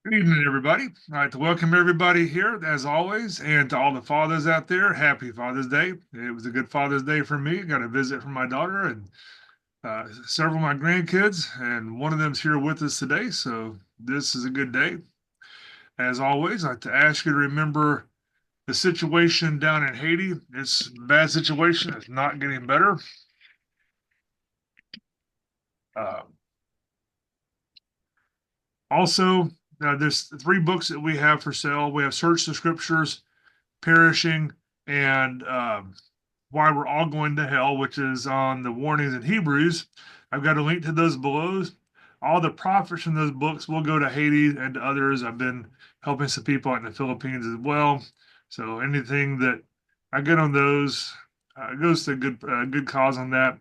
Good evening, everybody. I'd like to welcome everybody here, as always, and to all the fathers out there. Happy Father's Day. It was a good Father's Day for me. Got a visit from my daughter and several of my grandkids, and one of them's here with us today. So this is a good day. As always, I'd like to ask you to remember the situation down in Haiti. It's a bad situation. It's not getting better. Uh, also, there's three books that we have for sale. We have Search the Scriptures, Perishing, and Why We're All Going to Hell, which is on the warnings in Hebrews. I've got a link to those below. All the profits from those books will go to Haiti and to others. I've been helping some people out in the Philippines as well. So anything that I get on those goes to a good cause on that.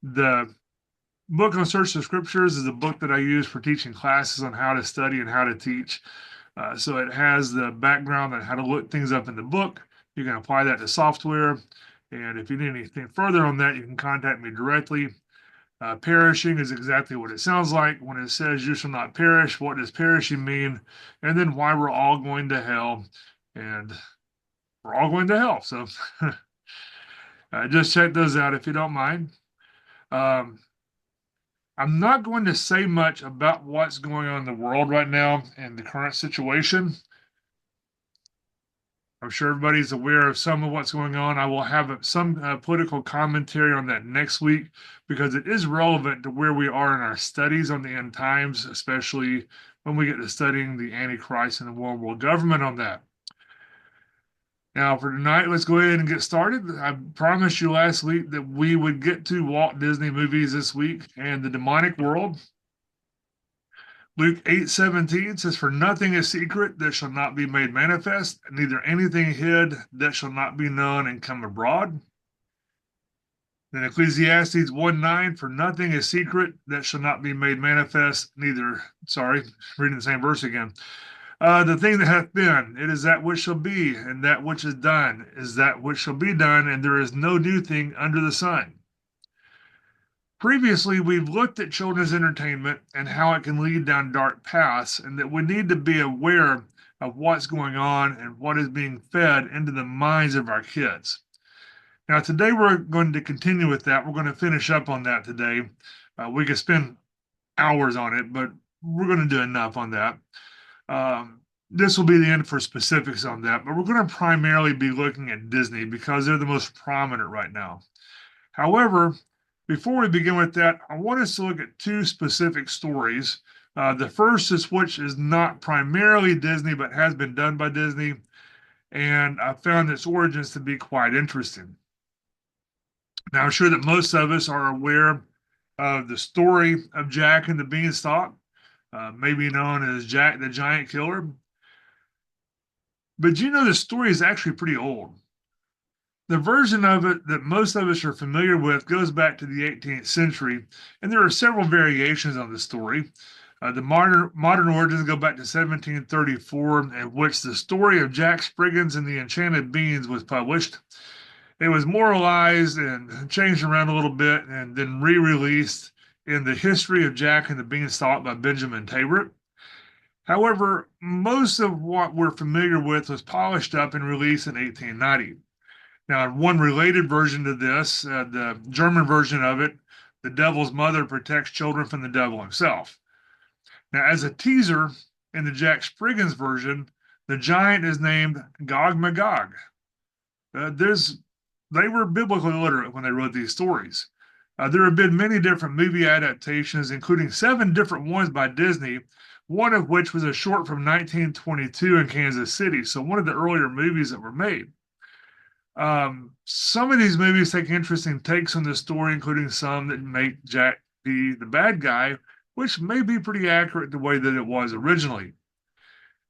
The book on Search the Scriptures is a book that I use for teaching classes on how to study and how to teach. So it has the background on how to look things up in the book. You can apply that to software. And if you need anything further on that, you can contact me directly. Perishing is exactly what it sounds like when it says, "You shall not perish." What does perishing mean? And then why we're all going to hell. And we're all going to hell. So just check those out if you don't mind. Um, I'm not going to say much about what's going on in the world right now and the current situation. I'm sure everybody's aware of some of what's going on. I will have some political commentary on that next week because it is relevant to where we are in our studies on the end times, especially when we get to studying the Antichrist and the world world government on that. Now, for tonight, let's go ahead and get started. I promised you last week that we would get to Walt Disney movies this week and the demonic world. Luke 8:17 says, "For nothing is secret that shall not be made manifest, neither anything hid that shall not be known and come abroad." Then Ecclesiastes 1:9, "For nothing is secret that shall not be made manifest, neither," sorry, reading the same verse again. "The thing that hath been, it is that which shall be, and that which is done is that which shall be done, and there is no new thing under the sun." Previously, we've looked at children's entertainment and how it can lead down dark paths, and that we need to be aware of what's going on and what is being fed into the minds of our kids. Now, today we're going to continue with that. We're going to finish up on that today. We could spend hours on it, but we're going to do enough on that. This will be the end for specifics on that, but we're going to primarily be looking at Disney because they're the most prominent right now. However, before we begin with that, I want us to look at two specific stories. The first is which is not primarily Disney, but has been done by Disney, and I found its origins to be quite interesting. Now, I'm sure that most of us are aware of the story of Jack and the Beanstalk, maybe known as Jack the Giant Killer. But you know, the story is actually pretty old. The version of it that most of us are familiar with goes back to the 18th century, and there are several variations on the story. The modern origins go back to 1734, in which the story of Jack Spriggins and the Enchanted Beans was published. It was moralized and changed around a little bit, and then re-released in the History of Jack and the Beanstalk by Benjamin Tabert. However, most of what we're familiar with was polished up and released in 1890. Now, one related version to this, the German version of it, the devil's mother protects children from the devil himself. Now, as a teaser, in the Jack Spriggins version, the giant is named Gog Magog. There's They were biblically literate when they wrote these stories. There have been many different movie adaptations, including seven different ones by Disney, one of which was a short from 1922 in Kansas City, so one of the earlier movies that were made. Some of these movies take interesting takes on the story, including some that make Jack the bad guy, which may be pretty accurate the way that it was originally.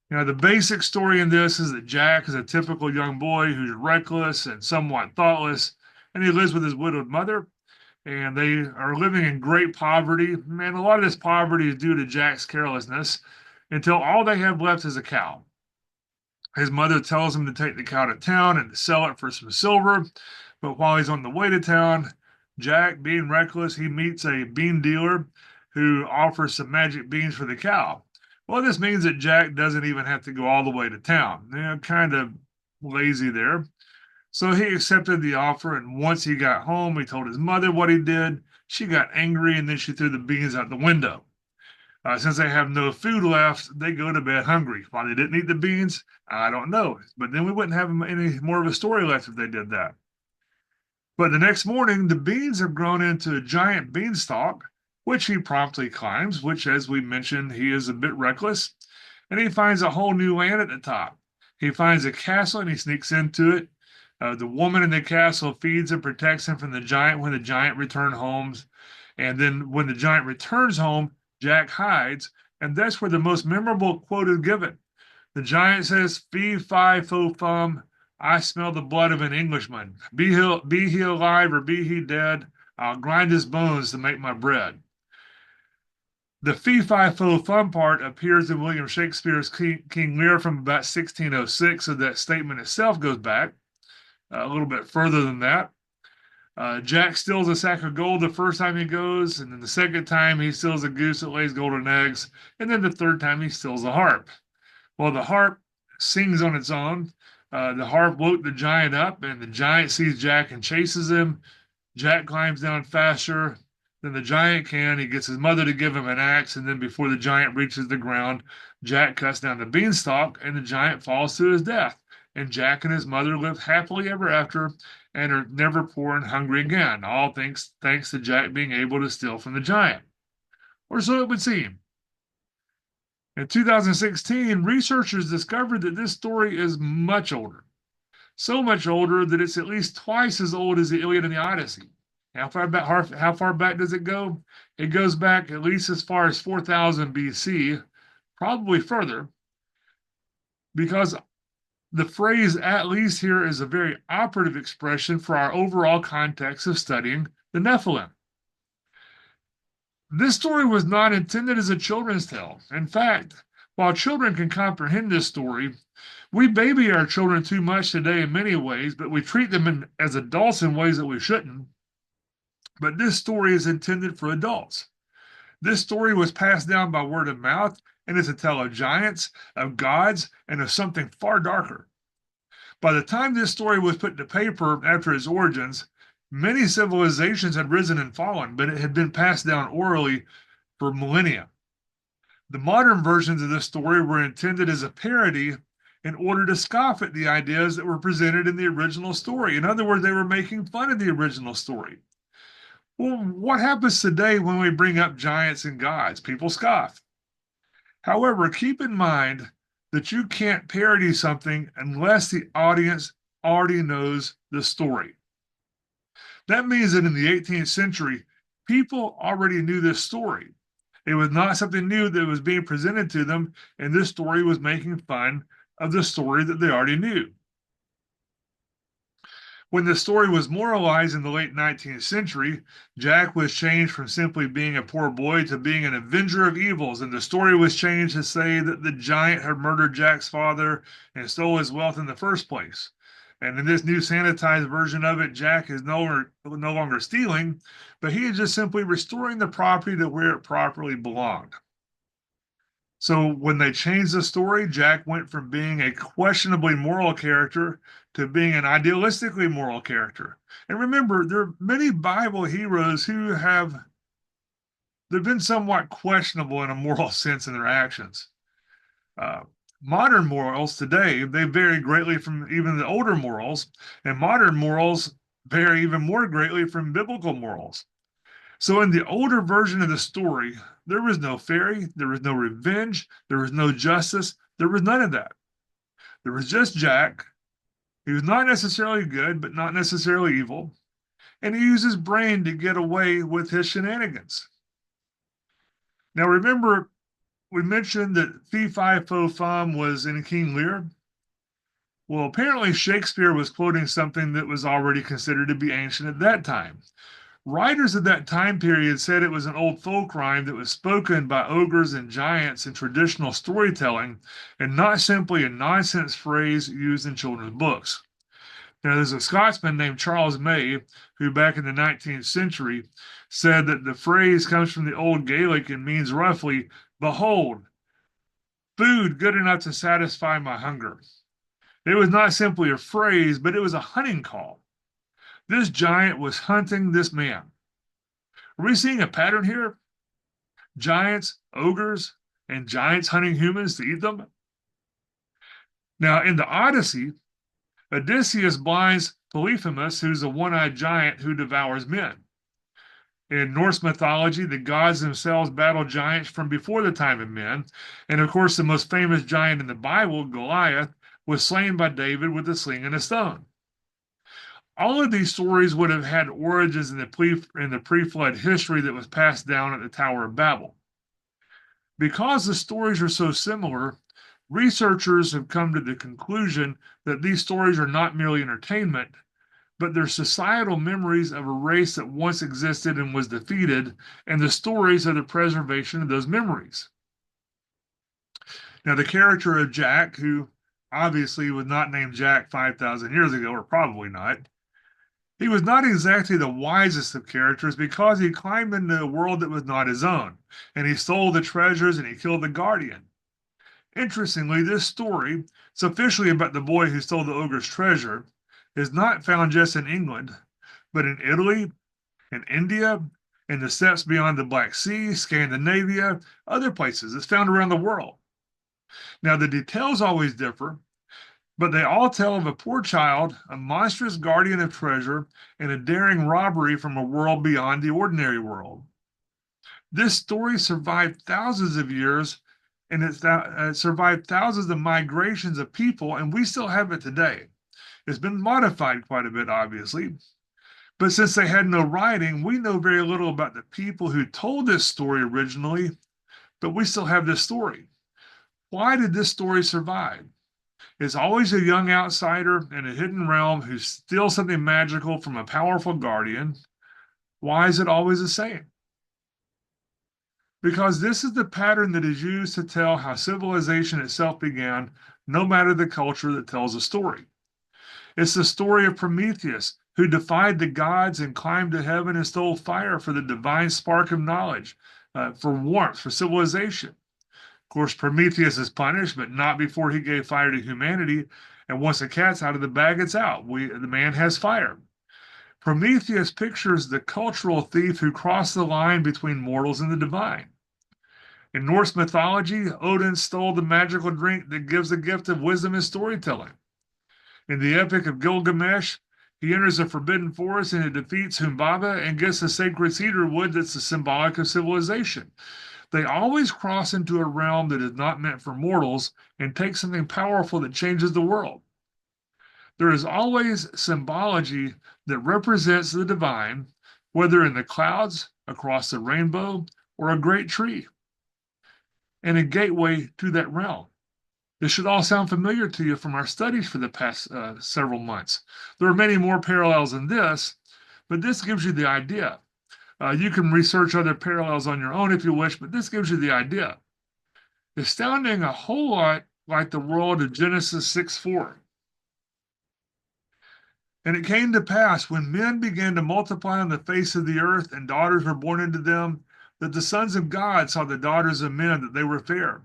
The basic story in this is that Jack is a typical young boy who's reckless and somewhat thoughtless, and he lives with his widowed mother, and they are living in great poverty. And a lot of this poverty is due to Jack's carelessness until all they have left is a cow. His mother tells him to take the cow to town and to sell it for some silver. But while he's on the way to town, Jack, being reckless, he meets a bean dealer who offers some magic beans for the cow. Well, this means that Jack doesn't even have to go all the way to town. Kind of lazy there. So he accepted the offer, and once he got home, he told his mother what he did. She got angry, and then she threw the beans out the window. Since they have no food left, they go to bed hungry. Why they didn't eat the beans, I don't know. But then we wouldn't have any more of a story left if they did that. But the next morning, the beans have grown into a giant beanstalk, which he promptly climbs, which, as we mentioned, he is a bit reckless. And he finds a whole new land at the top. He finds a castle and he sneaks into it. The woman in the castle feeds and protects him from the giant when the giant returns home. And then when the giant returns home, Jack hides. And that's where the most memorable quote is given. The giant says, "Fee, fi, fo, fum. I smell the blood of an Englishman. Be he alive or be he dead, I'll grind his bones to make my bread." The fee, fi, fo, fum part appears in William Shakespeare's King Lear from about 1606, so that statement itself goes back a little bit further than that. Jack steals a sack of gold the first time he goes, and then the second time he steals a goose that lays golden eggs, and then the third time he steals a harp. Well, the harp sings on its own. The harp woke the giant up, and the giant sees Jack and chases him. Jack climbs down faster than the giant can. He gets his mother to give him an axe, and then before the giant reaches the ground, Jack cuts down the beanstalk, and the giant falls to his death. And Jack and his mother live happily ever after and are never poor and hungry again, all thanks to Jack being able to steal from the giant. Or so it would seem. In 2016, researchers discovered that this story is much older. So much older that it's at least twice as old as the Iliad and the Odyssey. How far back does it go? It goes back at least as far as 4000 BC, probably further, because the phrase "at least" here is a very operative expression for our overall context of studying the Nephilim. This story was not intended as a children's tale. In fact, while children can comprehend this story, we baby our children too much today in many ways, but we treat them as adults in ways that we shouldn't. But this story is intended for adults. This story was passed down by word of mouth and is a tale of giants, of gods, and of something far darker. By the time this story was put to paper after its origins, many civilizations had risen and fallen, but it had been passed down orally for millennia. The modern versions of this story were intended as a parody in order to scoff at the ideas that were presented in the original story. In other words, they were making fun of the original story. Well, what happens today when we bring up giants and gods? People scoff. However, keep in mind that you can't parody something unless the audience already knows the story. That means that in the 18th century, people already knew this story. It was not something new that was being presented to them, and this story was making fun of the story that they already knew. When the story was moralized in the late 19th century, Jack was changed from simply being a poor boy to being an avenger of evils, and the story was changed to say that the giant had murdered Jack's father and stole his wealth in the first place. And in this new sanitized version of it, Jack is no longer stealing, but he is just simply restoring the property to where it properly belonged. So when they changed the story, Jack went from being a questionably moral character to being an idealistically moral character. And remember, there are many Bible heroes who they've been somewhat questionable in a moral sense in their actions. Uh, Modern morals today, they vary greatly from even the older morals, and modern morals vary even more greatly from biblical morals. So in the older version of the story, there was no fairy, there was no revenge, there was no justice, there was none of that. There was just Jack. He was not necessarily good, but not necessarily evil, and he used his brain to get away with his shenanigans. Now remember, we mentioned that Fee Fi Fo Fum was in King Lear. Well, apparently Shakespeare was quoting something that was already considered to be ancient at that time. Writers of that time period said it was an old folk rhyme that was spoken by ogres and giants in traditional storytelling and not simply a nonsense phrase used in children's books. Now, there's a Scotsman named Charles May who, back in the 19th century, said that the phrase comes from the Old Gaelic and means roughly, "Behold, food good enough to satisfy my hunger. It was not simply a phrase, but it was a hunting call. This giant was hunting this man. Are we seeing a pattern here? Giants, ogres, and giants hunting humans to eat them? Now, in the Odyssey, Odysseus blinds Polyphemus, who's a one-eyed giant who devours men. In Norse mythology, the gods themselves battled giants from before the time of men. And of course, the most famous giant in the Bible, Goliath, was slain by David with a sling and a stone. All of these stories would have had origins in the pre-flood history that was passed down at the Tower of Babel. Because the stories are so similar, researchers have come to the conclusion that these stories are not merely entertainment, but they're societal memories of a race that once existed and was defeated, and the stories of the preservation of those memories. Now, the character of Jack, who obviously was not named Jack 5,000 years ago, or probably not, he was not exactly the wisest of characters because he climbed into a world that was not his own, and he stole the treasures and he killed the guardian. Interestingly, this story, it's officially about the boy who stole the ogre's treasure, is not found just in England, but in Italy, in India, in the steppes beyond the Black Sea, Scandinavia, other places. It's found around the world. Now, the details always differ, but they all tell of a poor child, a monstrous guardian of treasure, and a daring robbery from a world beyond the ordinary world. This story survived thousands of years, and it survived thousands of migrations of people, and we still have it today. It's been modified quite a bit, obviously. But since they had no writing, we know very little about the people who told this story originally, but we still have this story. Why did this story survive? It's always a young outsider in a hidden realm who steals something magical from a powerful guardian. Why is it always the same? Because this is the pattern that is used to tell how civilization itself began, no matter the culture that tells a story. It's the story of Prometheus, who defied the gods and climbed to heaven and stole fire for the divine spark of knowledge, for warmth, for civilization. Of course, Prometheus is punished, but not before he gave fire to humanity. And once the cat's out of the bag, it's out. The man has fire. Prometheus pictures the cultural thief who crossed the line between mortals and the divine. In Norse mythology, Odin stole the magical drink that gives the gift of wisdom and storytelling. In the Epic of Gilgamesh, he enters a forbidden forest and he defeats Humbaba and gets the sacred cedar wood that's the symbolic of civilization. They always cross into a realm that is not meant for mortals and take something powerful that changes the world. There is always symbology that represents the divine, whether in the clouds, across the rainbow, or a great tree, and a gateway to that realm. This should all sound familiar to you from our studies for the past several months. There are many more parallels in this, but this gives you the idea. You can research other parallels on your own if you wish, but this gives you the idea. It's sounding a whole lot like the world of Genesis 6:4. And it came to pass when men began to multiply on the face of the earth and daughters were born unto them, that the sons of God saw the daughters of men that they were fair.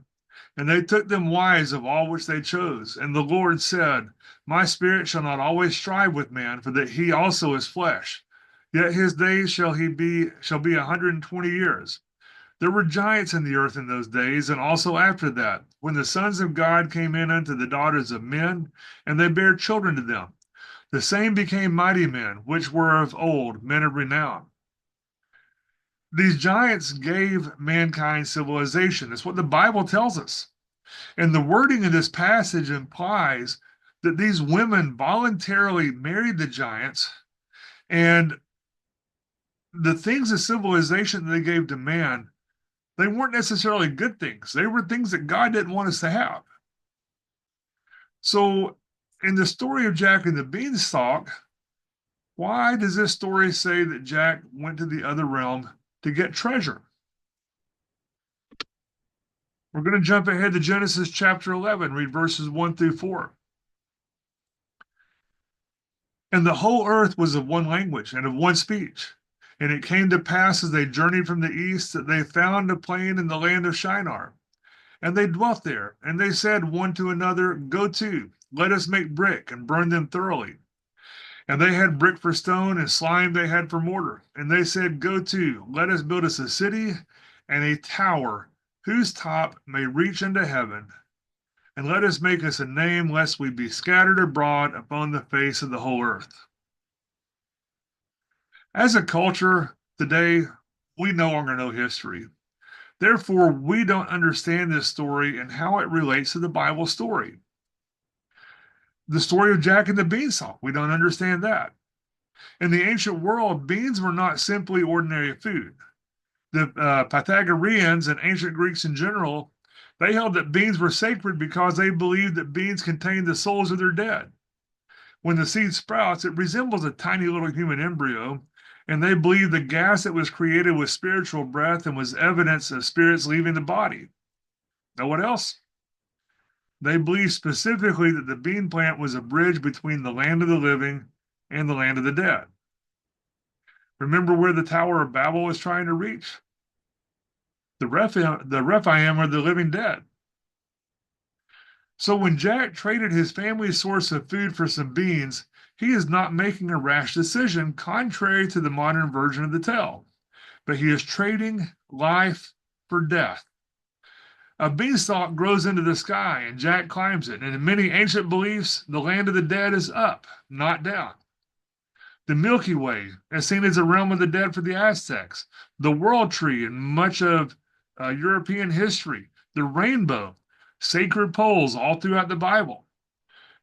And they took them wives of all which they chose. And the Lord said, My spirit shall not always strive with man, for that he also is flesh. Yet his days shall be 120 years. There were giants in the earth in those days, and also after that, when the sons of God came in unto the daughters of men, and they bare children to them. The same became mighty men, which were of old, men of renown. These giants gave mankind civilization. That's what the Bible tells us. And the wording in this passage implies that these women voluntarily married the giants, and the things of civilization that they gave to man, they weren't necessarily good things. They were things that God didn't want us to have. So, in the story of Jack and the Beanstalk, why does this story say that Jack went to the other realm to get treasure? We're going to jump ahead to Genesis chapter 11, read verses 1 through 4. And the whole earth was of one language and of one speech. And it came to pass as they journeyed from the east that they found a plain in the land of Shinar. And they dwelt there, and they said one to another, Go to, let us make brick, and burn them thoroughly. And they had brick for stone, and slime they had for mortar. And they said, Go to, let us build us a city and a tower, whose top may reach into heaven. And let us make us a name, lest we be scattered abroad upon the face of the whole earth. As a culture today, we no longer know history. Therefore, we don't understand this story and how it relates to the Bible story. The story of Jack and the Beanstalk, we don't understand that. In the ancient world, beans were not simply ordinary food. The Pythagoreans and ancient Greeks in general, they held that beans were sacred because they believed that beans contained the souls of their dead. When the seed sprouts, it resembles a tiny little human embryo, and they believed the gas that was created was spiritual breath and was evidence of spirits leaving the body. Know what else? They believed specifically that the bean plant was a bridge between the land of the living and the land of the dead. Remember where the Tower of Babel was trying to reach? The Rephaim are the living dead. So when Jack traded his family's source of food for some beans, he is not making a rash decision contrary to the modern version of the tale, but he is trading life for death. A beanstalk grows into the sky and Jack climbs it, and in many ancient beliefs, the land of the dead is up, not down. The Milky Way, as seen as a realm of the dead for the Aztecs, the World Tree in much of European history, the rainbow, sacred poles all throughout the Bible.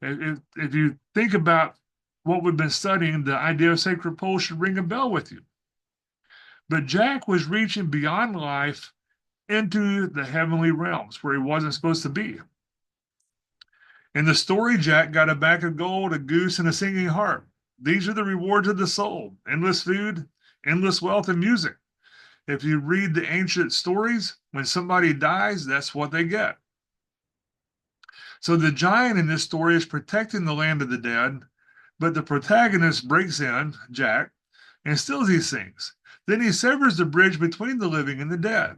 If you think about what we've been studying, the idea of sacred poles should ring a bell with you. But Jack was reaching beyond life into the heavenly realms where he wasn't supposed to be. In the story, Jack got a bag of gold, a goose, and a singing harp. These are the rewards of the soul: endless food, endless wealth, and music. If you read the ancient stories, when somebody dies, that's what they get. So the giant in this story is protecting the land of the dead, but the protagonist breaks in, Jack, and steals these things. Then he severs the bridge between the living and the dead.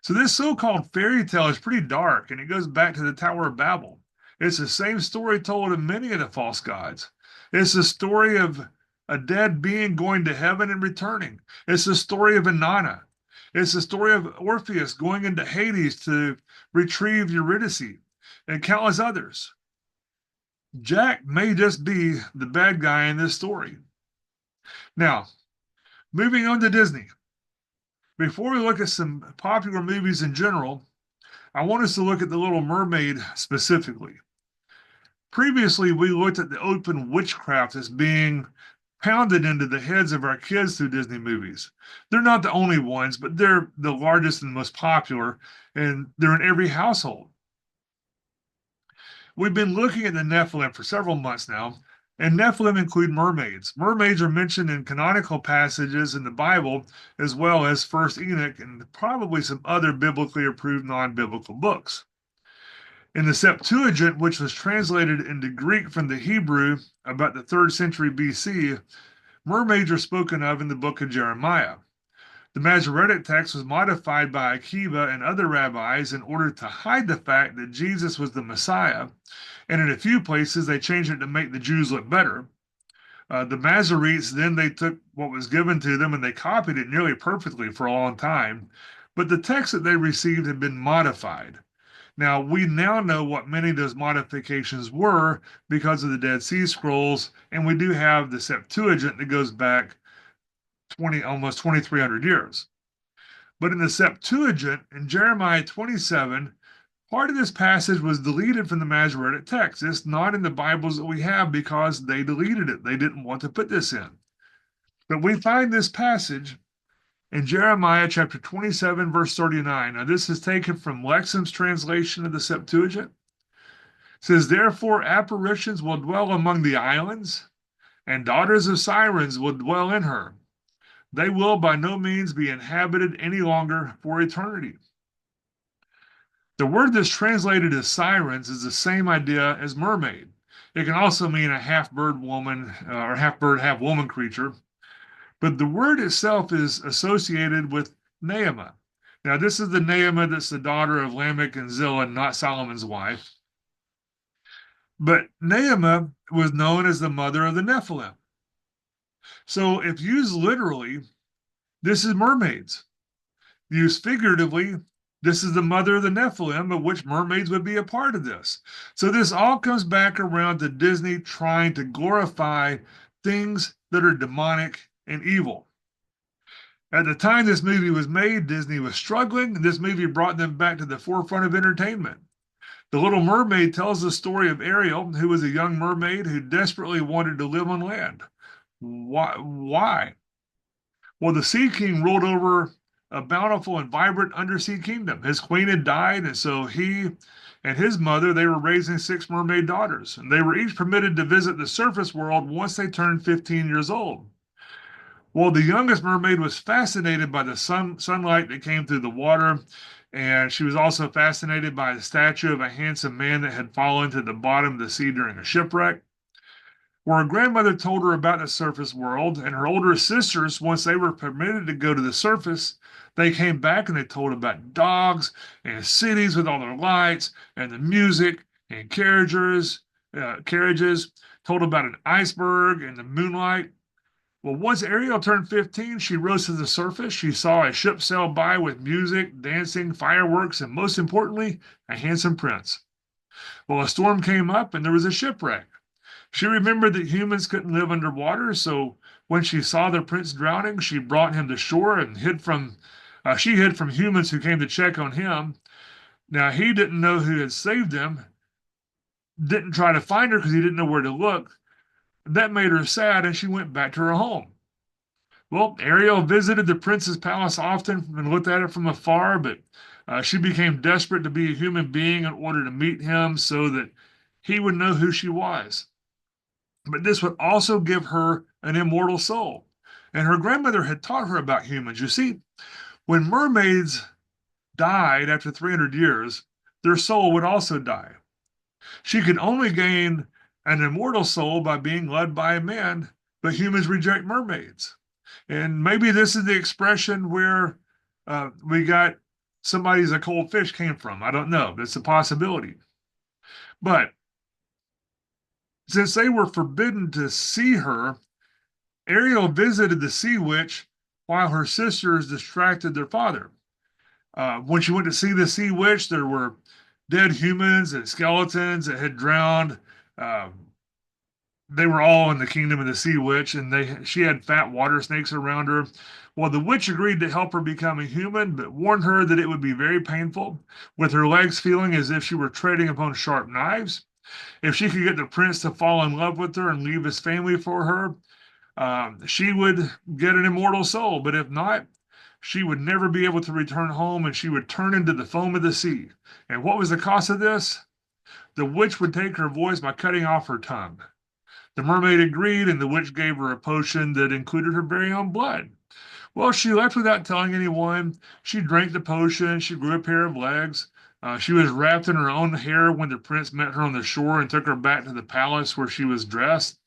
So this so-called fairy tale is pretty dark, and it goes back to the Tower of Babel. It's the same story told in many of the false gods. It's the story of a dead being going to heaven and returning. It's the story of Inanna. It's the story of Orpheus going into Hades to retrieve Eurydice, and countless others. Jack may just be the bad guy in this story. Now, moving on to Disney. Before we look at some popular movies in general, I want us to look at The Little Mermaid specifically. Previously, we looked at the open witchcraft as being pounded into the heads of our kids through Disney movies. They're not the only ones, but they're the largest and most popular, and they're in every household. We've been looking at the Nephilim for several months now, and Nephilim include mermaids. Mermaids are mentioned in canonical passages in the Bible, as well as First Enoch and probably some other biblically approved non-biblical books. In the Septuagint, which was translated into Greek from the Hebrew about the 3rd century BC, mermaids are spoken of in the book of Jeremiah. The Masoretic text was modified by Akiba and other rabbis in order to hide the fact that Jesus was the Messiah, and in a few places they changed it to make the Jews look better. The Masoretes, then they took what was given to them and they copied it nearly perfectly for a long time, but the text that they received had been modified. Now, we now know what many of those modifications were because of the Dead Sea Scrolls, and we do have the Septuagint that goes back almost 2,300 years. But in the Septuagint, in Jeremiah 27, part of this passage was deleted from the Masoretic text. It's not in the Bibles that we have because they deleted it. They didn't want to put this in. But we find this passage in Jeremiah chapter 27, verse 39. Now, this is taken from Lexham's translation of the Septuagint. It says, Therefore, apparitions will dwell among the islands, and daughters of sirens will dwell in her. They will by no means be inhabited any longer for eternity. The word that's translated as sirens is the same idea as mermaid. It can also mean a half bird woman or half bird, half woman creature. But the word itself is associated with Neema. Now, this is the Naamah that's the daughter of Lamech and Zillah, not Solomon's wife. But Naamah was known as the mother of the Nephilim. So, if used literally, this is mermaids. Used figuratively, this is the mother of the Nephilim, of which mermaids would be a part of this. So, this all comes back around to Disney trying to glorify things that are demonic and evil. At the time this movie was made, Disney was struggling, and this movie brought them back to the forefront of entertainment. The Little Mermaid tells the story of Ariel, who was a young mermaid who desperately wanted to live on land. Why? Well, the Sea King ruled over a bountiful and vibrant undersea kingdom. His queen had died, and so he and his mother, they were raising six mermaid daughters, and they were each permitted to visit the surface world once they turned 15 years old. Well, the youngest mermaid was fascinated by the sunlight that came through the water, and she was also fascinated by the statue of a handsome man that had fallen to the bottom of the sea during a shipwreck. Well, her grandmother told her about the surface world, and her older sisters, once they were permitted to go to the surface, they came back and they told about dogs and cities with all their lights and the music and carriages, told about an iceberg and the moonlight. Well, once Ariel turned 15, she rose to the surface. She saw a ship sail by with music, dancing, fireworks, and most importantly, a handsome prince. Well, a storm came up and there was a shipwreck. She remembered that humans couldn't live underwater, so when she saw the prince drowning, she brought him to shore and she hid from humans who came to check on him. Now, he didn't know who had saved him, didn't try to find her because he didn't know where to look. That made her sad, and she went back to her home. Well, Ariel visited the prince's palace often and looked at it from afar, but she became desperate to be a human being in order to meet him so that he would know who she was. But this would also give her an immortal soul. And her grandmother had taught her about humans. You see, when mermaids died after 300 years, their soul would also die. She could only gain an immortal soul by being led by a man, but humans reject mermaids. And maybe this is the expression where we got somebody's a cold fish came from. I don't know. That's a possibility. But since they were forbidden to see her, Ariel visited the sea witch while her sisters distracted their father. When she went to see the sea witch, there were dead humans and skeletons that had drowned. Um, they were all in the kingdom of the sea witch, and she had fat water snakes around her. Well, the witch agreed to help her become a human, but warned her that it would be very painful, with her legs feeling as if she were treading upon sharp knives. If she could get the prince to fall in love with her and leave his family for her, she would get an immortal soul. But if not, she would never be able to return home and she would turn into the foam of the sea. And what was the cost of this? The witch would take her voice by cutting off her tongue. The mermaid agreed, and the witch gave her a potion that included her very own blood. Well, she left without telling anyone. She drank the potion. She grew a pair of legs. She was wrapped in her own hair when the prince met her on the shore and took her back to the palace where she was dressed.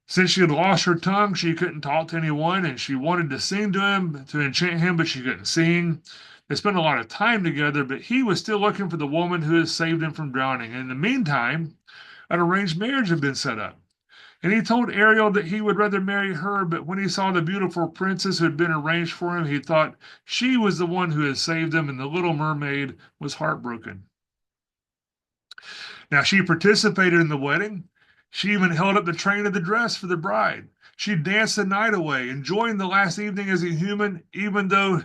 Since she had lost her tongue, she couldn't talk to anyone, and she wanted to sing to him to enchant him, but she couldn't sing. They spent a lot of time together, but he was still looking for the woman who had saved him from drowning. And in the meantime, an arranged marriage had been set up. And he told Ariel that he would rather marry her, but when he saw the beautiful princess who had been arranged for him, he thought she was the one who had saved him, and the little mermaid was heartbroken. Now, she participated in the wedding. She even held up the train of the dress for the bride. She danced the night away, enjoying the last evening as a human, even though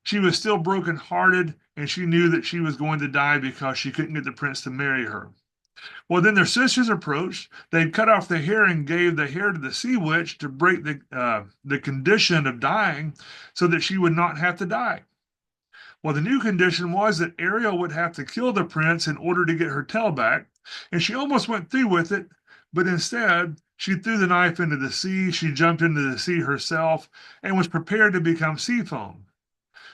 she was still broken-hearted and she knew that she was going to die because she couldn't get the prince to marry her. Well, then their sisters approached. They'd cut off the hair and gave the hair to the sea witch to break the condition of dying so that she would not have to die. Well, the new condition was that Ariel would have to kill the prince in order to get her tail back, and she almost went through with it, but instead, she threw the knife into the sea, she jumped into the sea herself, and was prepared to become sea foam.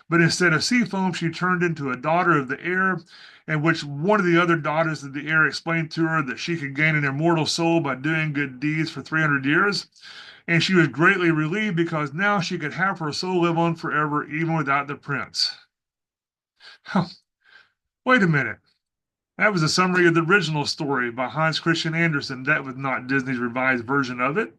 But instead of sea foam, she turned into a daughter of the air, in which one of the other daughters of the air explained to her that she could gain an immortal soul by doing good deeds for 300 years. And she was greatly relieved because now she could have her soul live on forever, even without the prince. Wait a minute. That was a summary of the original story by Hans Christian Andersen. That was not Disney's revised version of it.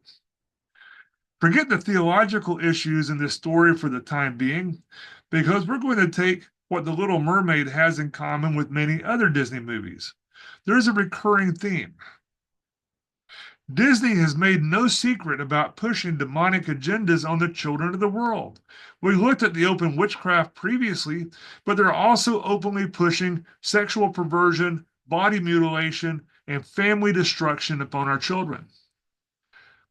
Forget the theological issues in this story for the time being, because we're going to take what The Little Mermaid has in common with many other Disney movies. There's a recurring theme. Disney has made no secret about pushing demonic agendas on the children of the world. We looked at the open witchcraft previously, but they're also openly pushing sexual perversion, body mutilation, and family destruction upon our children.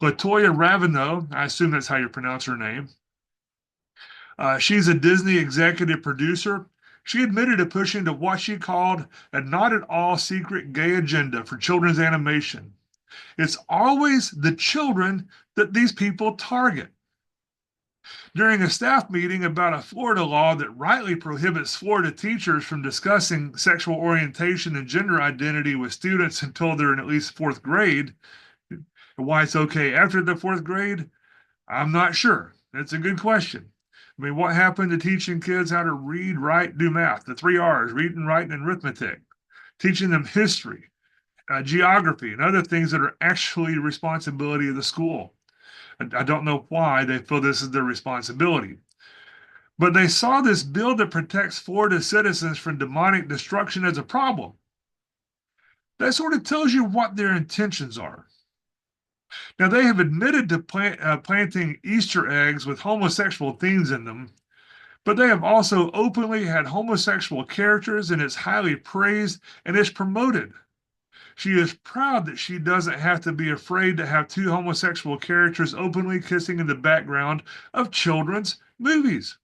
Latoya Raveneau, I assume that's how you pronounce her name, she's a Disney executive producer. She admitted to pushing to what she called a not at all secret gay agenda for children's animation. It's always the children that these people target. During a staff meeting about a Florida law that rightly prohibits Florida teachers from discussing sexual orientation and gender identity with students until they're in at least fourth grade, why it's okay after the fourth grade, I'm not sure. It's a good question. I mean, what happened to teaching kids how to read, write, do math, the three R's, reading, writing, and arithmetic, teaching them history, geography, and other things that are actually the responsibility of the school. I don't know why they feel this is their responsibility. But they saw this bill that protects Florida citizens from demonic destruction as a problem. That sort of tells you what their intentions are. Now, they have admitted to planting Easter eggs with homosexual themes in them, but they have also openly had homosexual characters, and it's highly praised and is promoted. She is proud that she doesn't have to be afraid to have two homosexual characters openly kissing in the background of children's movies.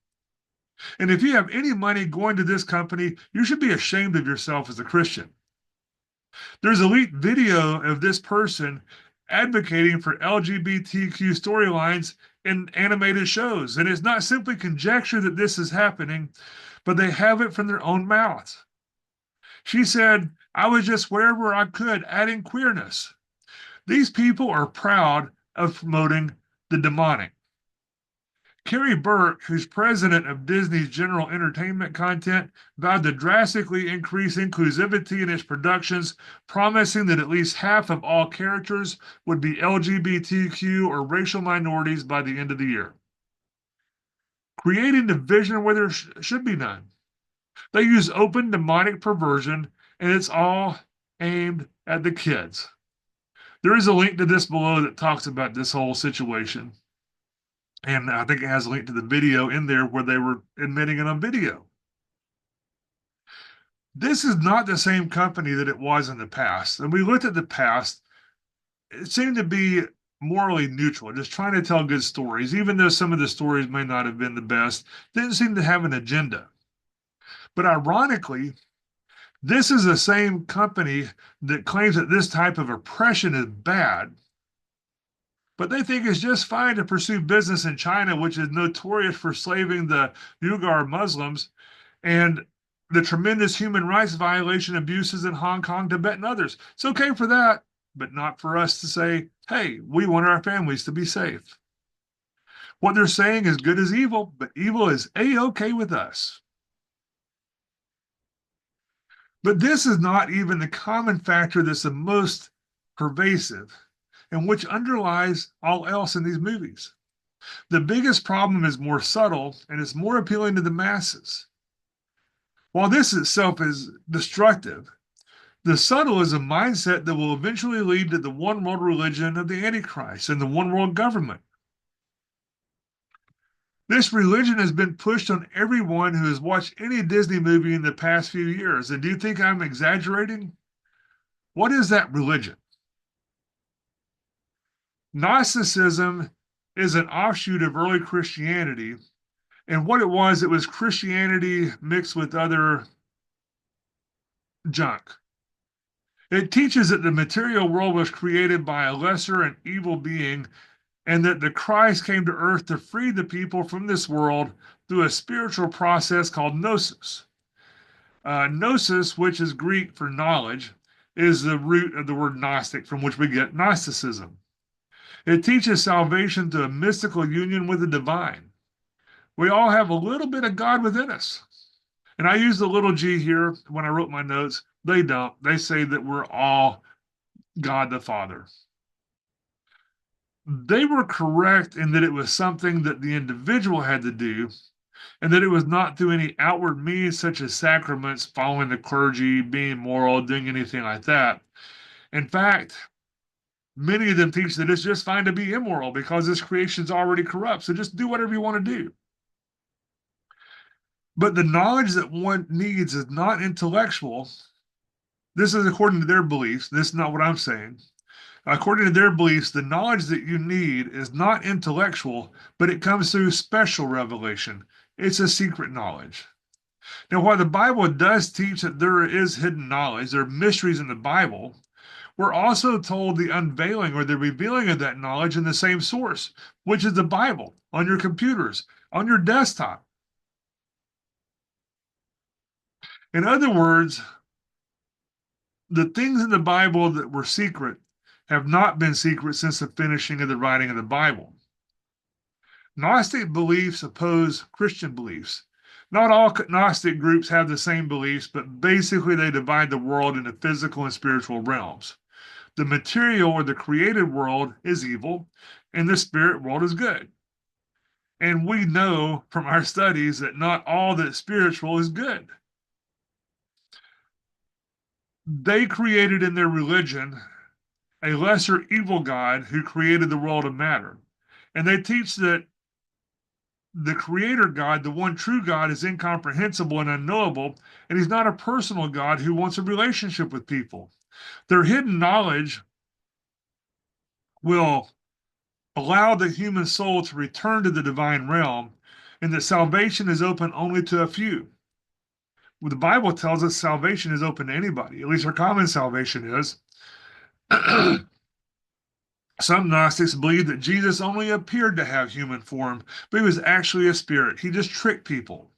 And if you have any money going to this company, you should be ashamed of yourself as a Christian. There's a leaked video of this person advocating for LGBTQ storylines in animated shows. And it's not simply conjecture that this is happening, but they have it from their own mouths. She said, I was just wherever I could adding queerness. These people are proud of promoting the demonic. Carrie Burke, who's president of Disney's General Entertainment Content, vowed to drastically increase inclusivity in its productions, promising that at least half of all characters would be LGBTQ or racial minorities by the end of the year. Creating division where there should be none. They use open demonic perversion, and it's all aimed at the kids. There is a link to this below that talks about this whole situation. And I think it has a link to the video in there where they were admitting it on video. This is not the same company that it was in the past. And we looked at the past, it seemed to be morally neutral, just trying to tell good stories, even though some of the stories may not have been the best, didn't seem to have an agenda. But ironically, this is the same company that claims that this type of oppression is bad, but they think it's just fine to pursue business in China, which is notorious for slaving the Uyghur Muslims, and the tremendous human rights violation abuses in Hong Kong, Tibet, and others. It's okay for that, but not for us to say, hey, we want our families to be safe. What they're saying is good as evil, but evil is A-okay with us. But this is not even the common factor that's the most pervasive and which underlies all else in these movies. The biggest problem is more subtle and is more appealing to the masses. While this itself is destructive, the subtle is a mindset that will eventually lead to the one world religion of the Antichrist and the one world government. This religion has been pushed on everyone who has watched any Disney movie in the past few years. And do you think I'm exaggerating? What is that religion? Gnosticism is an offshoot of early Christianity. And what it was Christianity mixed with other junk. It teaches that the material world was created by a lesser and evil being, and that the Christ came to earth to free the people from this world through a spiritual process called gnosis. Gnosis, which is Greek for knowledge, is the root of the word Gnostic, from which we get Gnosticism. It teaches salvation through a mystical union with the divine. We all have a little bit of God within us. And I use the little g here when I wrote my notes. They don't. They say that we're all God the Father. They were correct in that it was something that the individual had to do, and that it was not through any outward means such as sacraments, following the clergy, being moral, doing anything like that. In fact, many of them teach that it's just fine to be immoral because this creation's already corrupt. So just do whatever you want to do. But the knowledge that one needs is not intellectual. This is according to their beliefs. This is not what I'm saying. According to their beliefs, the knowledge that you need is not intellectual, but it comes through special revelation. It's a secret knowledge. Now, while the Bible does teach that there is hidden knowledge, there are mysteries in the Bible, we're also told the unveiling or the revealing of that knowledge in the same source, which is the Bible, on your computers, on your desktop. In other words, the things in the Bible that were secret have not been secret since the finishing of the writing of the Bible. Gnostic beliefs oppose Christian beliefs. Not all Gnostic groups have the same beliefs, but basically they divide the world into physical and spiritual realms. The material or the created world is evil, and the spirit world is good. And we know from our studies that not all that's spiritual is good. They created in their religion a lesser evil God who created the world of matter. And they teach that the creator God, the one true God, is incomprehensible and unknowable, and he's not a personal God who wants a relationship with people. Their hidden knowledge will allow the human soul to return to the divine realm, and that salvation is open only to a few. Well, the Bible tells us salvation is open to anybody, at least our common salvation is. Some Gnostics believe that Jesus only appeared to have human form, but he was actually a spirit. He just tricked people.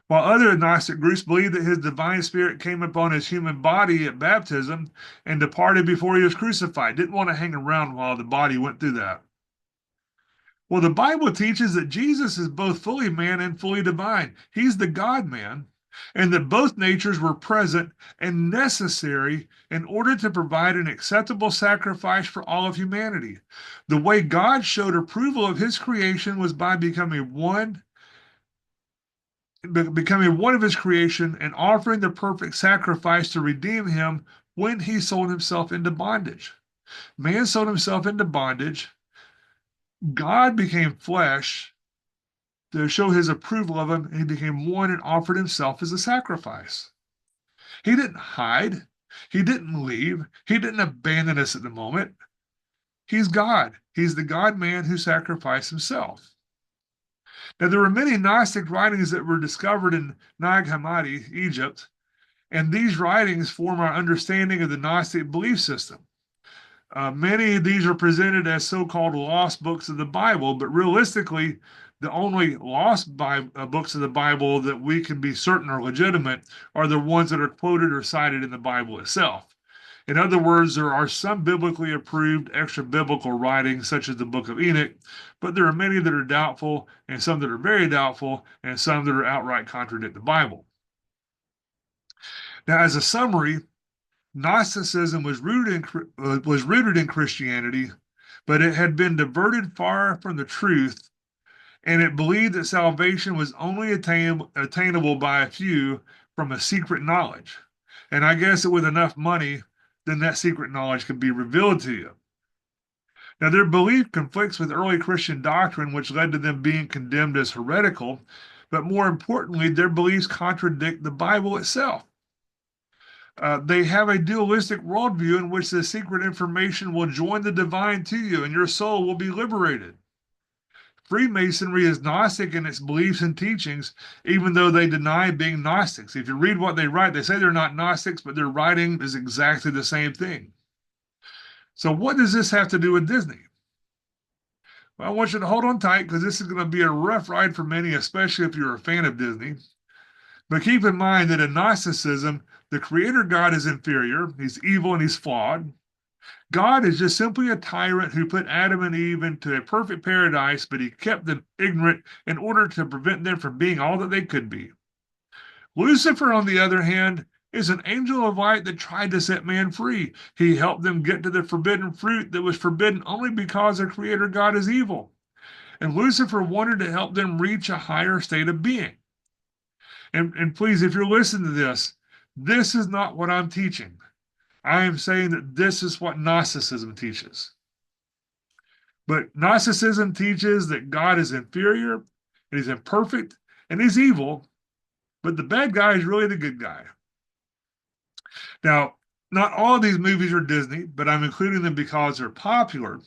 While other Gnostic groups believe that his divine spirit came upon his human body at baptism and departed before he was crucified, didn't want to hang around while the body went through that. Well, the Bible teaches that Jesus is both fully man and fully divine. He's the God man, and that both natures were present and necessary in order to provide an acceptable sacrifice for all of humanity. The way God showed approval of his creation was by becoming one of his creation and offering the perfect sacrifice to redeem him when he sold himself into bondage. Man sold himself into bondage. God became flesh to show his approval of him, and he became one and offered himself as a sacrifice. He didn't hide. He didn't leave. He didn't abandon us at the moment. He's God. He's the God man who sacrificed himself. Now, there were many Gnostic writings that were discovered in Nag Hammadi, Egypt, and these writings form our understanding of the Gnostic belief system. Many of these are presented as so-called lost books of the Bible, but realistically, the only lost books of the Bible that we can be certain are legitimate are the ones that are quoted or cited in the Bible itself. In other words, there are some biblically approved extra biblical writings, such as the Book of Enoch, but there are many that are doubtful, and some that are very doubtful, and some that are outright contradict the Bible. Now, as a summary, Gnosticism was rooted in Christianity, but it had been diverted far from the truth, and it believed that salvation was only attainable by a few from a secret knowledge. And I guess that with enough money, then that secret knowledge could be revealed to you. Now, their belief conflicts with early Christian doctrine, which led to them being condemned as heretical, but more importantly, their beliefs contradict the Bible itself. They have a dualistic worldview in which the secret information will join the divine to you and your soul will be liberated. Freemasonry is Gnostic in its beliefs and teachings, even though they deny being Gnostics. If you read what they write, they say they're not Gnostics, but their writing is exactly the same thing. So, what does this have to do with Disney? Well, I want you to hold on tight because this is going to be a rough ride for many, especially if you're a fan of Disney. But keep in mind that in Gnosticism, the creator God is inferior, he's evil, and he's flawed. God is just simply a tyrant who put Adam and Eve into a perfect paradise, but he kept them ignorant in order to prevent them from being all that they could be. Lucifer, on the other hand, is an angel of light that tried to set man free. He helped them get to the forbidden fruit that was forbidden only because their creator God is evil. And Lucifer wanted to help them reach a higher state of being. And please, if you're listening to this is not what I'm teaching. I am saying that this is what Gnosticism teaches. But Gnosticism teaches that God is inferior, and he's imperfect, and he's evil, but the bad guy is really the good guy. Now, not all of these movies are Disney, but I'm including them because they're popular.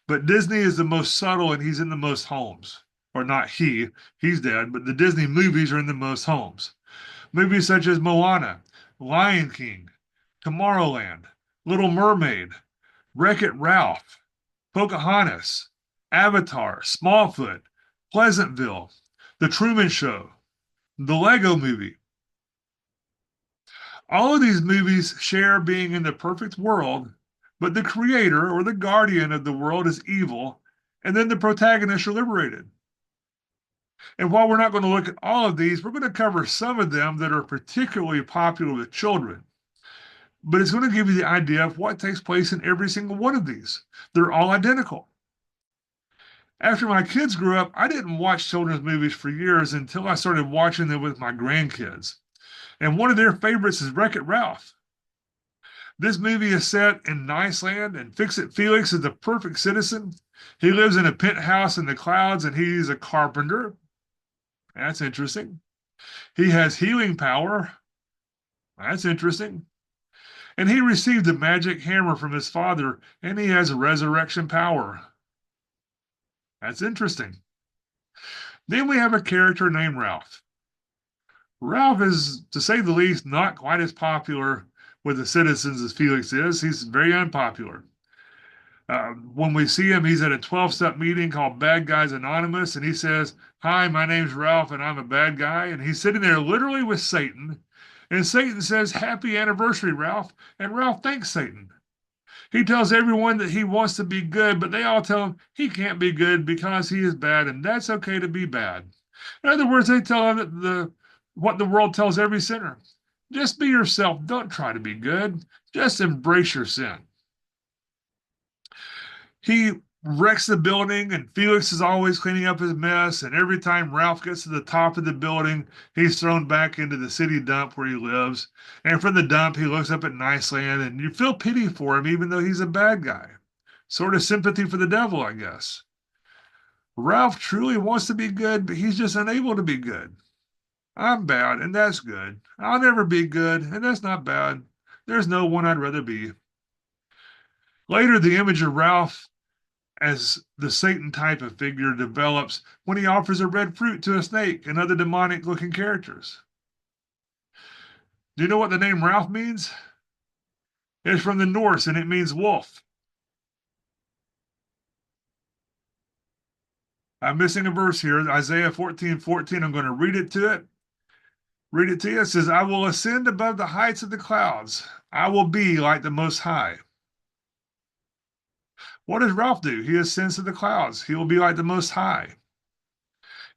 But Disney is the most subtle and he's in the most homes. Or not he's dead, but the Disney movies are in the most homes. Movies such as Moana, Lion King, Tomorrowland, Little Mermaid, Wreck-It Ralph, Pocahontas, Avatar, Smallfoot, Pleasantville, The Truman Show, The Lego Movie. All of these movies share being in the perfect world, but the creator or the guardian of the world is evil, and then the protagonists are liberated. And while we're not going to look at all of these, we're going to cover some of them that are particularly popular with children. But it's going to give you the idea of what takes place in every single one of these. They're all identical. After my kids grew up, I didn't watch children's movies for years until I started watching them with my grandkids. And one of their favorites is Wreck-It Ralph. This movie is set in Niceland, and Fix-It Felix is the perfect citizen. He lives in a penthouse in the clouds, and he's a carpenter. That's interesting. He has healing power. That's interesting. And he received a magic hammer from his father, and he has resurrection power. That's interesting. Then we have a character named Ralph. Ralph is, to say the least, not quite as popular with the citizens as Felix is. He's very unpopular. When we see him, he's at a 12-step meeting called Bad Guys Anonymous, and he says, "Hi, my name's Ralph, and I'm a bad guy." And he's sitting there literally with Satan. And Satan says, "Happy anniversary, Ralph." And Ralph thanks Satan. He tells everyone that he wants to be good, but they all tell him he can't be good because he is bad, and that's okay to be bad. In other words, they tell him that what the world tells every sinner. Just be yourself. Don't try to be good. Just embrace your sin. He wrecks the building, and Felix is always cleaning up his mess. And every time Ralph gets to the top of the building, he's thrown back into the city dump where he lives. And from the dump, he looks up at Niceland, and you feel pity for him, even though he's a bad guy. Sort of sympathy for the devil, I guess. Ralph truly wants to be good, but he's just unable to be good. I'm bad, and that's good. I'll never be good, and that's not bad. There's no one I'd rather be. Later, the image of Ralph as the Satan type of figure develops when he offers a red fruit to a snake and other demonic looking characters. Do you know what the name Ralph means? It's from the Norse and it means wolf. I'm missing a verse here, Isaiah 14:14. I'm going to read it to you. It says, "I will ascend above the heights of the clouds. I will be like the Most High." What does Ralph do? He ascends to the clouds. He will be like the Most High.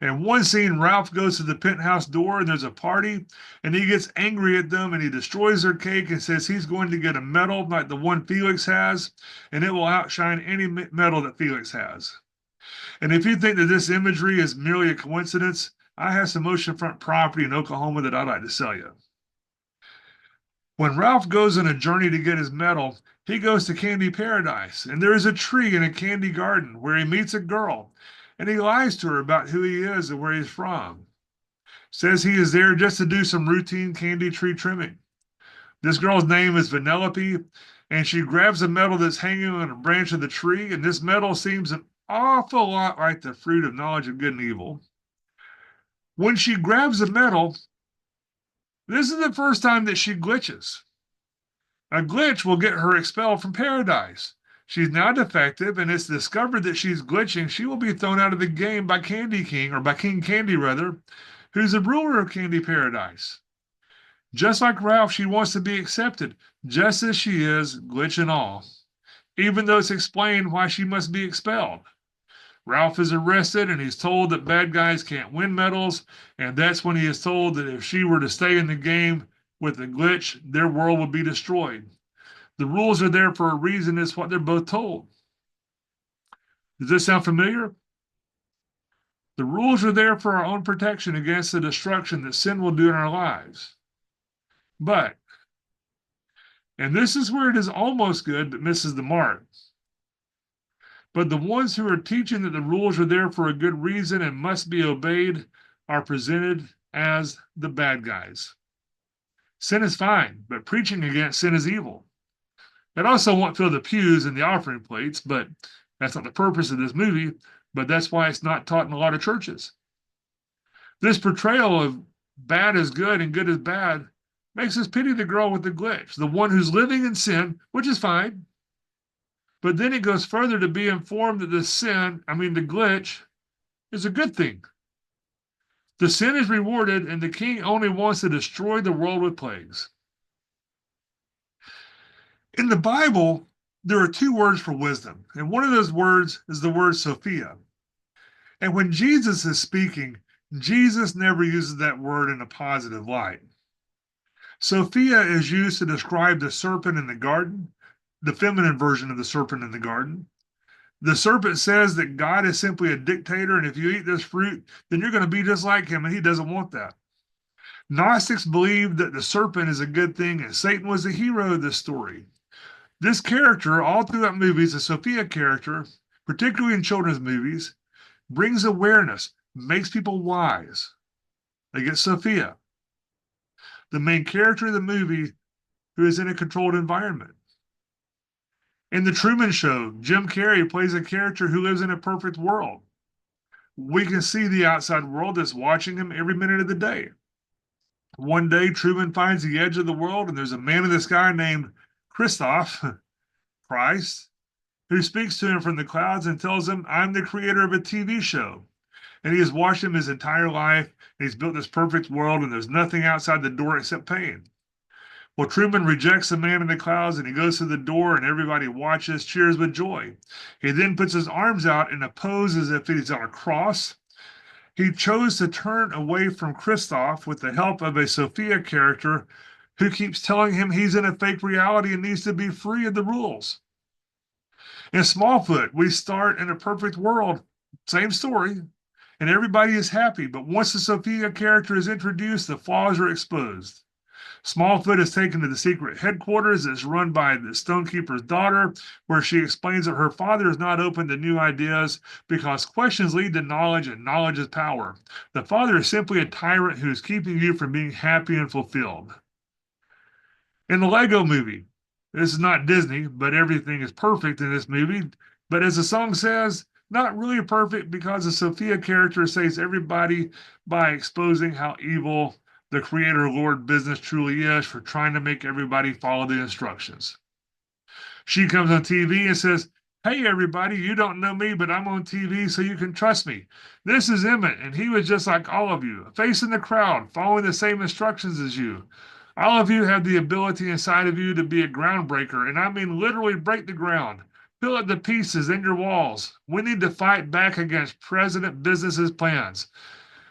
And one scene, Ralph goes to the penthouse door and there's a party, and he gets angry at them and he destroys their cake and says he's going to get a medal like the one Felix has, and it will outshine any medal that Felix has. And if you think that this imagery is merely a coincidence, I have some oceanfront property in Oklahoma that I'd like to sell you. When Ralph goes on a journey to get his medal, he goes to Candy Paradise, and there is a tree in a candy garden where he meets a girl, and he lies to her about who he is and where he's from. Says he is there just to do some routine candy tree trimming. This girl's name is Vanellope, and she grabs a medal that's hanging on a branch of the tree, and this medal seems an awful lot like the fruit of knowledge of good and evil. When she grabs the medal, this is the first time that she glitches. A glitch will get her expelled from paradise. She's now defective, and it's discovered that she's glitching. She will be thrown out of the game by Candy King, or by King Candy, rather, who's the ruler of Candy Paradise. Just like Ralph, she wants to be accepted, just as she is, glitch and all, even though it's explained why she must be expelled. Ralph is arrested and he's told that bad guys can't win medals. And that's when he is told that if she were to stay in the game with the glitch, their world would be destroyed. The rules are there for a reason, is what they're both told. Does this sound familiar? The rules are there for our own protection against the destruction that sin will do in our lives. But, and this is where it is almost good but misses the mark. But the ones who are teaching that the rules are there for a good reason and must be obeyed are presented as the bad guys. Sin is fine, but preaching against sin is evil. It also won't fill the pews and the offering plates, but that's not the purpose of this movie, but that's why it's not taught in a lot of churches. This portrayal of bad as good and good as bad makes us pity the girl with the glitch, the one who's living in sin, which is fine. But then it goes further to be informed that the glitch, is a good thing. The sin is rewarded, and the king only wants to destroy the world with plagues. In the Bible, there are two words for wisdom, and one of those words is the word Sophia. And when Jesus is speaking, Jesus never uses that word in a positive light. Sophia is used to describe the serpent in the garden, the feminine version of the serpent in the garden. The serpent says that God is simply a dictator, and if you eat this fruit, then you're going to be just like him, and he doesn't want that. Gnostics believed that the serpent is a good thing, and Satan was the hero of this story. This character, all throughout movies, the Sophia character, particularly in children's movies, brings awareness, makes people wise. They get Sophia, the main character of the movie who is in a controlled environment. In The Truman Show, Jim Carrey plays a character who lives in a perfect world. We can see the outside world that's watching him every minute of the day. One day, Truman finds the edge of the world, and there's a man in the sky named Christoph, Christ, who speaks to him from the clouds and tells him, I'm the creator of a TV show. And he has watched him his entire life, and he's built this perfect world, and there's nothing outside the door except pain. Well, Truman rejects the man in the clouds, and he goes to the door, and everybody watches, cheers with joy. He then puts his arms out in a pose as if he's on a cross. He chose to turn away from Christoph with the help of a Sophia character who keeps telling him he's in a fake reality and needs to be free of the rules. In Smallfoot, we start in a perfect world, same story, and everybody is happy. But once the Sophia character is introduced, the flaws are exposed. Smallfoot is taken to the secret headquarters that's run by the Stonekeeper's daughter, where she explains that her father is not open to new ideas because questions lead to knowledge and knowledge is power. The father is simply a tyrant who is keeping you from being happy and fulfilled. In the Lego movie, this is not Disney, but everything is perfect in this movie. But as the song says, not really perfect because the Sophia character saves everybody by exposing how evil the creator Lord business truly is for trying to make everybody follow the instructions. She comes on TV and says, hey, everybody, you don't know me, but I'm on TV, so you can trust me. This is Emmett, and he was just like all of you, facing the crowd, following the same instructions as you. All of you have the ability inside of you to be a groundbreaker, and I mean literally break the ground. Fill up the pieces in your walls. We need to fight back against President Business's plans.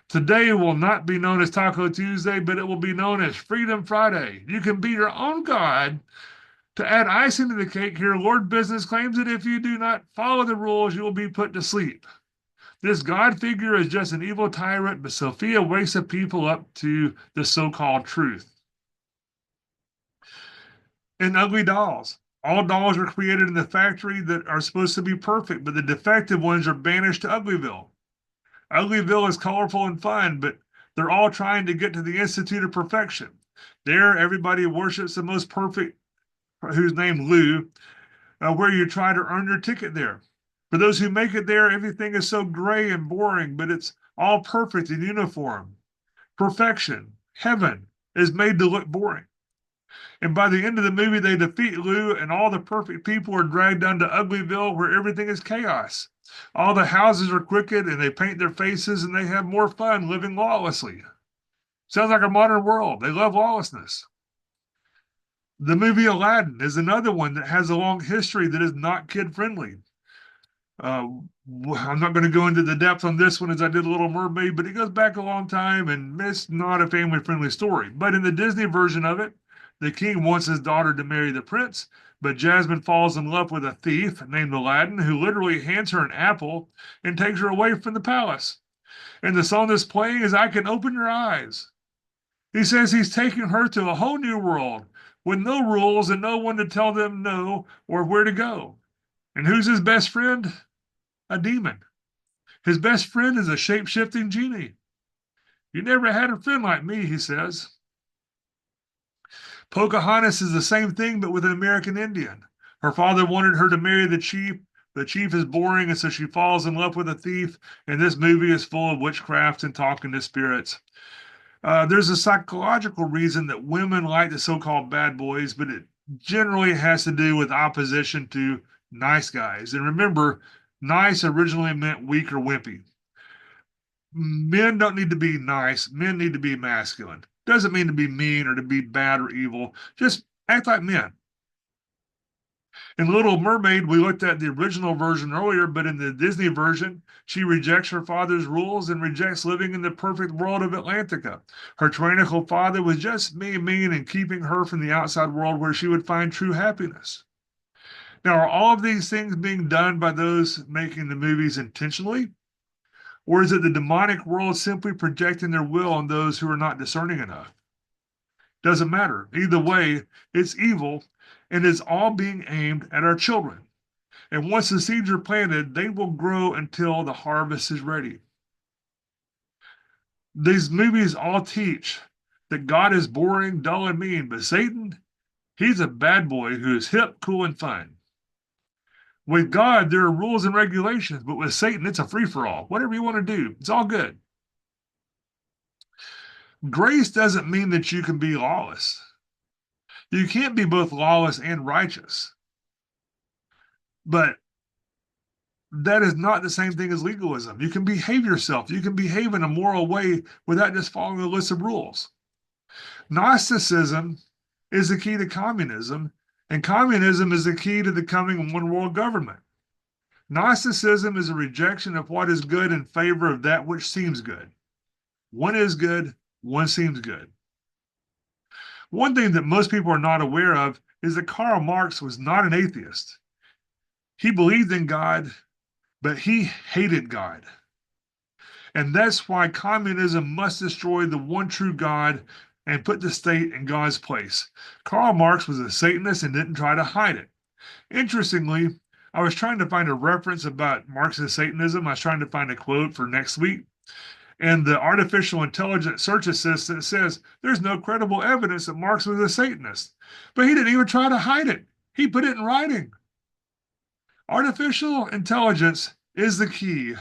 Today will not be known as Taco Tuesday, but it will be known as Freedom Friday. You can be your own God. To add icing to the cake here, Lord Business claims that if you do not follow the rules, you will be put to sleep. This God figure is just an evil tyrant, but Sophia wakes the people up to the so-called truth. In Ugly Dolls, all dolls are created in the factory that are supposed to be perfect, but the defective ones are banished to Uglyville. Uglyville is colorful and fun, but they're all trying to get to the Institute of Perfection. There, everybody worships the most perfect, who's named Lou, where you try to earn your ticket there. For those who make it there, everything is so gray and boring, but it's all perfect and uniform. Perfection, heaven, is made to look boring. And by the end of the movie, they defeat Lou, and all the perfect people are dragged down to Uglyville, where everything is chaos. All the houses are crooked, and they paint their faces, and they have more fun living lawlessly. Sounds like a modern world. They love lawlessness. The movie Aladdin is another one that has a long history that is not kid-friendly. Uh, I'm not going to go into the depth on this one as I did Little Mermaid, but it goes back a long time and it's not a family friendly story. But in the Disney version of it, the king wants his daughter to marry the prince, but Jasmine falls in love with a thief named Aladdin who literally hands her an apple and takes her away from the palace. And the song that's playing is I Can Open Your Eyes. He says he's taking her to a whole new world with no rules and no one to tell them no or where to go. And who's his best friend? A demon. His best friend is a shape shifting genie. You never had a friend like me, he says. Pocahontas is the same thing, but with an American Indian. Her father wanted her to marry the chief. The chief is boring, and so she falls in love with a thief. And this movie is full of witchcraft and talking to spirits. There's a psychological reason that women like the so called bad boys, but it generally has to do with opposition to nice guys. And remember, nice originally meant weak or wimpy. Men don't need to be nice. Men need to be masculine. Doesn't mean to be mean or to be bad or evil. Just act like men. In Little Mermaid, we looked at the original version earlier, but in the Disney version, she rejects her father's rules and rejects living in the perfect world of Atlantica. Her tyrannical father was just being mean and keeping her from the outside world where she would find true happiness. Now, are all of these things being done by those making the movies intentionally? Or is it the demonic world simply projecting their will on those who are not discerning enough? Doesn't matter. Either way, it's evil and it's all being aimed at our children. And once the seeds are planted, they will grow until the harvest is ready. These movies all teach that God is boring, dull, and mean, but Satan, he's a bad boy who is hip, cool, and fun. With God, there are rules and regulations, but with Satan, it's a free for all. Whatever you want to do, it's all good. Grace doesn't mean that you can be lawless. You can't be both lawless and righteous. But that is not the same thing as legalism. You can behave yourself. You can behave in a moral way without just following a list of rules. Gnosticism is the key to communism, and communism is the key to the coming one world government. Gnosticism is a rejection of what is good in favor of that which seems good. One is good, one seems good. One thing that most people are not aware of is that Karl Marx was not an atheist. He believed in God, but he hated God. And that's why communism must destroy the one true God and put the state in God's place. Karl Marx was a Satanist and didn't try to hide it. Interestingly, I was trying to find a reference about Marxist Satanism. I was trying to find a quote for next week. And the artificial intelligence search assistant says there's no credible evidence that Marx was a Satanist. But he didn't even try to hide it. He put it in writing. Artificial intelligence is the key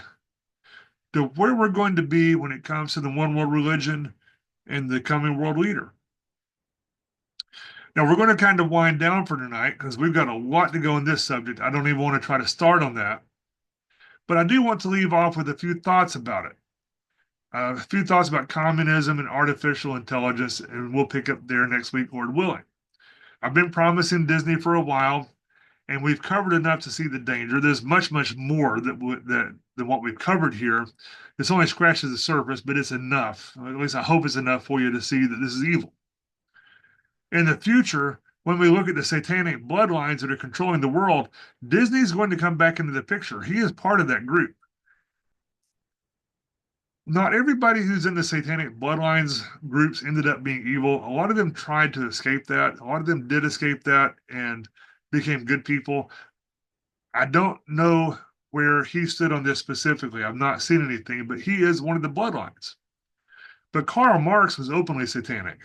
to where we're going to be when it comes to the one world religion and the coming world leader. Now, we're going to kind of wind down for tonight because we've got a lot to go in this subject. I don't even want to try to start on that. But I do want to leave off with a few thoughts about it. A few thoughts about communism and artificial intelligence, and we'll pick up there next week, Lord willing. I've been promising Disney for a while, and we've covered enough to see the danger. There's much, much more than what we've covered here. This only scratches the surface, but it's enough. At least I hope it's enough for you to see that this is evil. In the future, when we look at the satanic bloodlines that are controlling the world, Disney's going to come back into the picture. He is part of that group. Not everybody who's in the satanic bloodlines groups ended up being evil. A lot of them tried to escape that. A lot of them did escape that and became good people. I don't know where he stood on this specifically. I've not seen anything, but he is one of the bloodlines. But Karl Marx was openly satanic.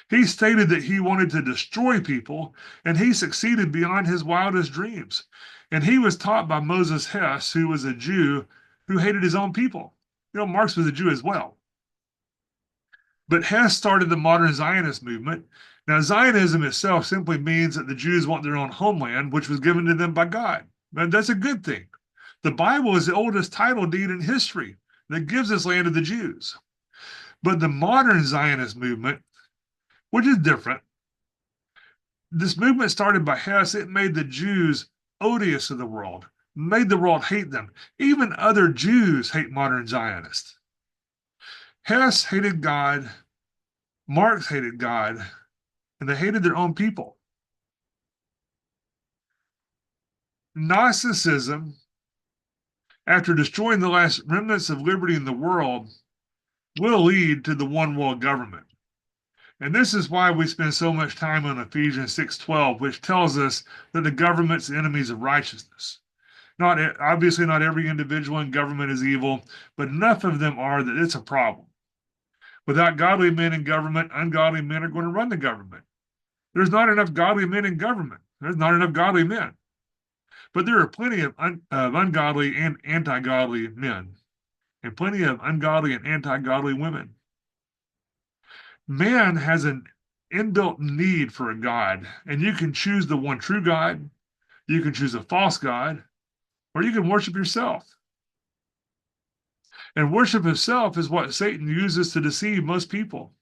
He stated that he wanted to destroy people, and he succeeded beyond his wildest dreams. And he was taught by Moses Hess, who was a Jew who hated his own people. Marx was a Jew as well. But Hess started the modern Zionist movement. Now, Zionism itself simply means that the Jews want their own homeland, which was given to them by God. And that's a good thing. The Bible is the oldest title deed in history that gives this land to the Jews. But the modern Zionist movement, which is different, this movement started by Hess. It made the Jews odious to the world. made the world hate them. Even other Jews hate modern Zionists. Hess hated God, Marx hated God, and they hated their own people. Gnosticism, after destroying the last remnants of liberty in the world, will lead to the one world government. And this is why we spend so much time on Ephesians 6:12, which tells us that the government's enemies of righteousness. Obviously, not every individual in government is evil, but enough of them are that it's a problem. Without godly men in government, ungodly men are going to run the government. There's not enough godly men in government. There's not enough godly men. But there are plenty of ungodly and anti-godly men, and plenty of ungodly and anti-godly women. Man has an inbuilt need for a God, and you can choose the one true God, you can choose a false God, or you can worship yourself. And worship of self is what Satan uses to deceive most people.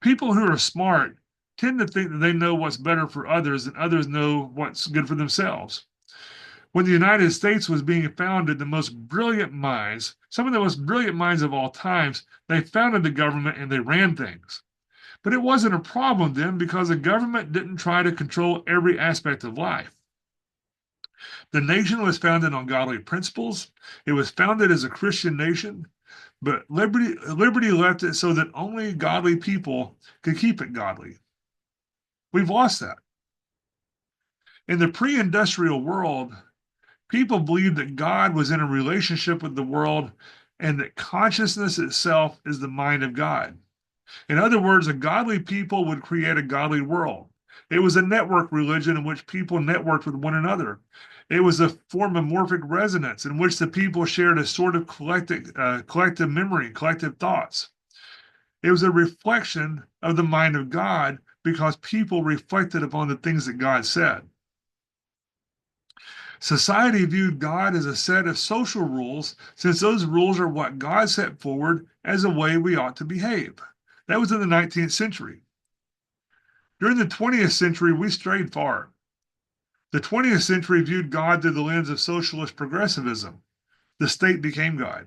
People who are smart tend to think that they know what's better for others and others know what's good for themselves. When the United States was being founded, the most brilliant minds, some of the most brilliant minds of all times, they founded the government and they ran things. But it wasn't a problem then because the government didn't try to control every aspect of life. The nation was founded on godly principles. It was founded as a Christian nation, but liberty left it so that only godly people could keep it godly. We've lost that. In the pre-industrial world, people believed that God was in a relationship with the world and that consciousness itself is the mind of God. In other words, a godly people would create a godly world. It was a network religion in which people networked with one another. It was a form of morphic resonance in which the people shared a sort of collective memory, collective thoughts. It was a reflection of the mind of God because people reflected upon the things that God said. Society viewed God as a set of social rules, since those rules are what God set forward as a way we ought to behave. That was in the 19th century. During the 20th century, we strayed far. The 20th century viewed God through the lens of socialist progressivism. The state became God.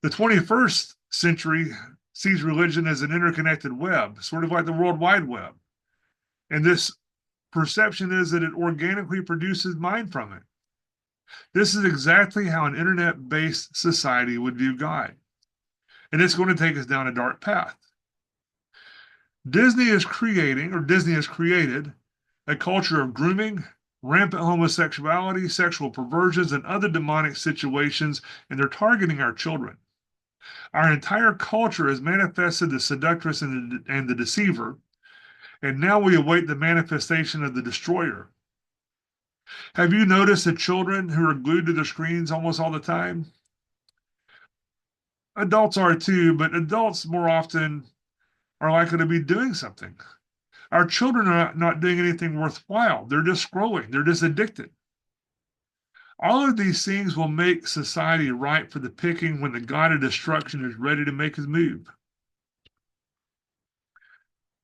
The 21st century sees religion as an interconnected web, sort of like the World Wide Web. And this perception is that it organically produces mind from it. This is exactly how an internet-based society would view God. And it's going to take us down a dark path. Disney has created a culture of grooming, rampant homosexuality, sexual perversions, and other demonic situations, and they're targeting our children. Our entire culture has manifested the seductress and the deceiver, and now we await the manifestation of the destroyer. Have you noticed the children who are glued to their screens almost all the time? Adults are too, but adults more often are likely to be doing something. Our children are not doing anything worthwhile. They're just scrolling. They're just addicted. All of these things will make society ripe for the picking when the God of destruction is ready to make his move.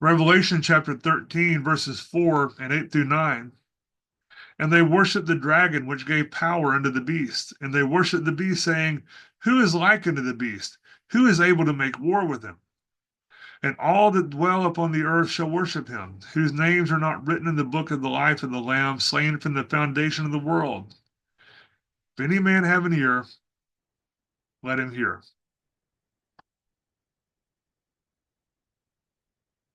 Revelation chapter 13, verses 4 and 8 through 9. And they worshiped the dragon, which gave power unto the beast. And they worshiped the beast, saying, Who is like unto the beast? Who is able to make war with him? And all that dwell upon the earth shall worship him, whose names are not written in the book of the life of the Lamb, slain from the foundation of the world. If any man have an ear, let him hear.